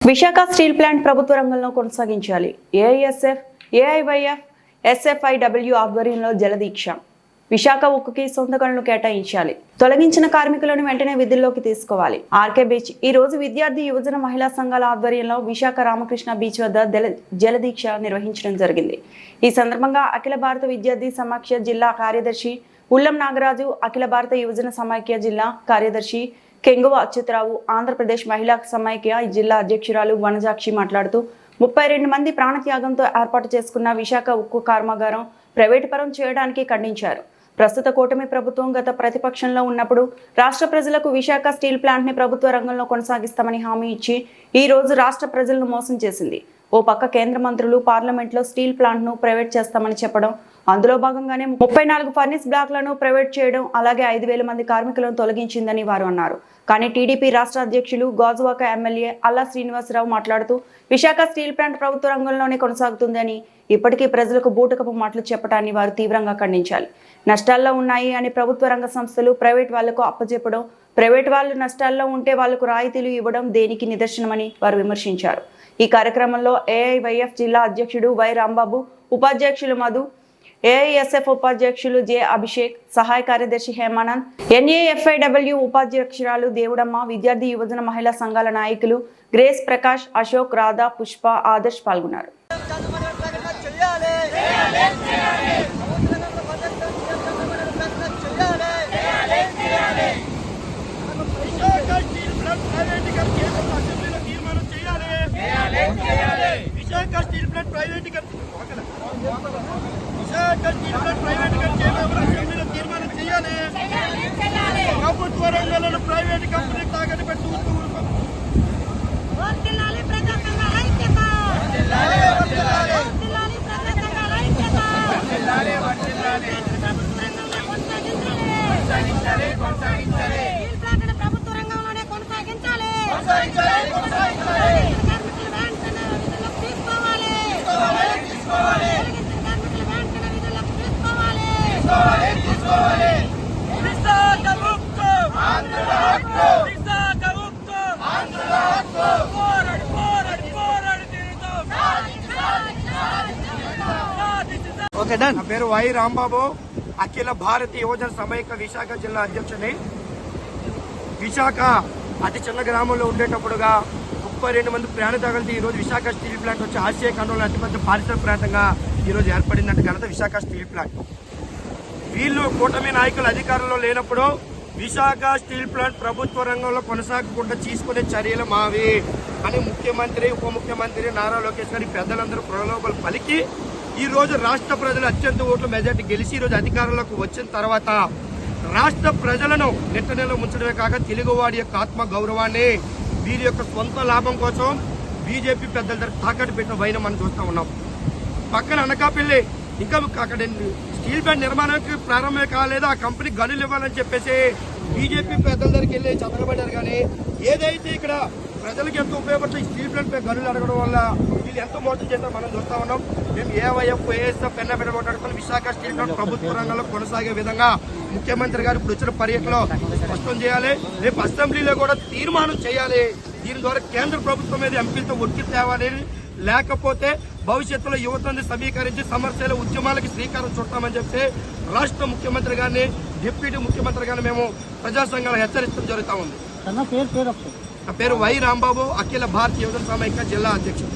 Visakha steel plant ప్రభుత్వ రంగంలో కొనసాగించాలి. ఏఐఎస్ఎఫ్, ఏఐవైఎఫ్, ఎస్ఎఫ్ఐడబ్ల్యూ ఆధ్వర్యంలో జలదీక్ష. విశాఖ ఉక్కుకి సొంత గనులను కేటాయించాలి. తొలగించిన కార్మికులను వెంటనే విధుల్లోకి తీసుకోవాలి. ఆర్కే బీచ్ ఈ రోజు విద్యార్థి, యువజన, మహిళా సంఘాల ఆధ్వర్యంలో విశాఖ రామకృష్ణ బీచ్ వద్ద జలదీక్ష నిర్వహించడం జరిగింది. ఈ సందర్భంగా అఖిల భారత విద్యార్థి సమాఖ్య జిల్లా కార్యదర్శి ఉల్లం నాగరాజు, అఖిల భారత యువజన సమాఖ్య జిల్లా కార్యదర్శి కెంగువ అచ్యుతరావు, ఆంధ్రప్రదేశ్ మహిళా సమైక్య జిల్లా అధ్యక్షురాలు వనజాక్షి మాట్లాడుతూ 32 మంది ప్రాణత్యాగంతో ఏర్పాటు చేసుకున్న విశాఖ ఉక్కు కర్మాగారం ప్రైవేటు పరం చేయడానికి ఖండించారు. ప్రస్తుత కూటమి ప్రభుత్వం గత ప్రతిపక్షంలో ఉన్నప్పుడు రాష్ట్ర ప్రజలకు విశాఖ స్టీల్ ప్లాంట్ ని ప్రభుత్వ రంగంలో కొనసాగిస్తామని హామీ ఇచ్చి ఈ రోజు రాష్ట్ర ప్రజలను మోసం చేసింది. ఓ పక్క కేంద్ర మంత్రులు పార్లమెంట్లో స్టీల్ ప్లాంట్ ను ప్రైవేట్ చేస్తామని చెప్పడం, అందులో భాగంగానే 34 ఫర్నిస్ బ్లాక్లను ప్రైవేట్ చేయడం, అలాగే 5,000 మంది కార్మికులను తొలగించిందని వారు అన్నారు. కానీ టీడీపీ రాష్ట్ర అధ్యక్షులు గాజువాక ఎమ్మెల్యే అల్లా శ్రీనివాసరావు మాట్లాడుతూ విశాఖ స్టీల్ ప్లాంట్ ప్రభుత్వ రంగంలోనే కొనసాగుతుందని, ఇప్పటికీ ప్రజలకు బూటకపు మాటలు చెప్పడాన్ని వారు తీవ్రంగా ఖండించాలి. నష్టాల్లో ఉన్నాయి అని ప్రభుత్వ రంగ సంస్థలు ప్రైవేట్ వాళ్లకు అప్పచెప్పడం, ప్రైవేట్ వాళ్ళు నష్టాల్లో ఉంటే వాళ్లకు రాయితీలు ఇవ్వడం దేనికి నిదర్శనమని వారు విమర్శించారు. ఈ కార్యక్రమంలో ఏఐవైఎఫ్ జిల్లా అధ్యక్షుడు వై రాంబాబు, ఉపాధ్యక్షులు మధు, ఏఐఎస్ఎఫ్ ఉపాధ్యక్షులు జె అభిషేక్, సహాయ కార్యదర్శి హేమానంద్, ఎన్ఏఎఫ్ఐడబ్ల్యూ ఉపాధ్యక్షురాలు దేవుడమ్మ, విద్యార్థి, యువజన, మహిళా సంఘాల నాయకులు గ్రేస్, ప్రకాష్, అశోక్, రాధా, పుష్ప, ఆదర్శ్ పాల్గొన్నారు. విశాఖ స్టీల్ ప్లాంట్ ప్రైవేట్ తీర్మానం చేయాలి. ప్రభుత్వ రంగంలో ప్రైవేట్ కంపెనీ తాగని పెట్టి ప్రభుత్వ రంగంలోనే కొనసాగించాలి. నా పేరు వై రాంబాబు, అఖిల భారతీయ యువజన సమైక్య విశాఖ జిల్లా అధ్యక్షుని. విశాఖ అతి చిన్న గ్రామంలో ఉండేటప్పుడుగా 32 మంది ప్రాణత్యాగంతో ఈ రోజు విశాఖ స్టీల్ ప్లాంట్ వచ్చి ఆసియా ఖండంలో అతిపెద్ద పారిశ్రామిక ప్రాంతంగా ఈ రోజు ఏర్పడిందంటే ఘనత విశాఖ స్టీల్ ప్లాంట్. వీళ్ళు కూటమి నాయకులు అధికారంలో లేనప్పుడు విశాఖ స్టీల్ ప్లాంట్ ప్రభుత్వ రంగంలో కొనసాగకుండా తీసుకునే చర్యలు మావి అని ముఖ్యమంత్రి, ఉప ముఖ్యమంత్రి నారా లోకేష్ గారి పెద్దలందరూ ప్రలోభాలు పలికి ఈ రోజు రాష్ట్ర ప్రజలు అత్యంత ఓట్ల మెజార్టీ గెలిచి ఈ రోజు అధికారంలోకి వచ్చిన తర్వాత రాష్ట్ర ప్రజలను నెట్టనేలో ముంచడమే కాక తెలుగువాడి యొక్క ఆత్మ గౌరవాన్ని వీరి యొక్క సొంత లాభం కోసం బీజేపీ పెద్దల దగ్గర తాకట్టు పెట్టిన వైనం మనం చూస్తూ ఉన్నాం. పక్కన అనకాపల్లి ఇంకా అక్కడ స్టీల్ ప్లాంట్ నిర్మాణానికి ప్రారంభమే కాలేదు, ఆ కంపెనీ గనులు ఇవ్వాలని చెప్పేసి బీజేపీ పెద్దల దగ్గరికి వెళ్ళి చదవబడ్డారు. కానీ ఏదైతే ఇక్కడ ప్రజలకు ఎంతో ఉపయోగపడుతుంది స్టీల్ ప్లాంట్ పై గనులు అడగడం వల్ల వీళ్ళు ఎంతో మోసం చేస్తారో మనం చూస్తా ఉన్నాం. మేము ఏవైఎఫ్, ఏఎస్ఎఫ్, పెన్నబెట్ట మాట్లాడుకుని విశాఖ స్టీల్ ప్లాంట్ ప్రభుత్వ రంగంలో కొనసాగే విధంగా ముఖ్యమంత్రి గారు ఇప్పుడు వచ్చిన పర్యటనలో స్పష్టం చేయాలి. రేపు అసెంబ్లీలో కూడా తీర్మానం చేయాలి. దీని ద్వారా కేంద్ర ప్రభుత్వం మీద ఎంపీలతో ఒత్తిడి తేవాలి. లేకపోతే భవిష్యత్తులో యువతని సమీకరించి సమస్యల ఉద్యమాలకి శ్రీకారం చుట్టామని చెప్తే రాష్ట్ర ముఖ్యమంత్రి గారిని, డిప్యూటీ ముఖ్యమంత్రి గారిని మేము ప్రజా సంఘాలు హెచ్చరించడం జరుగుతూ ఉంది. నా పేరు వై రాంబాబు, అఖిల భారతీయ యువజన సమైక్య జిల్లా అధ్యక్షుడు.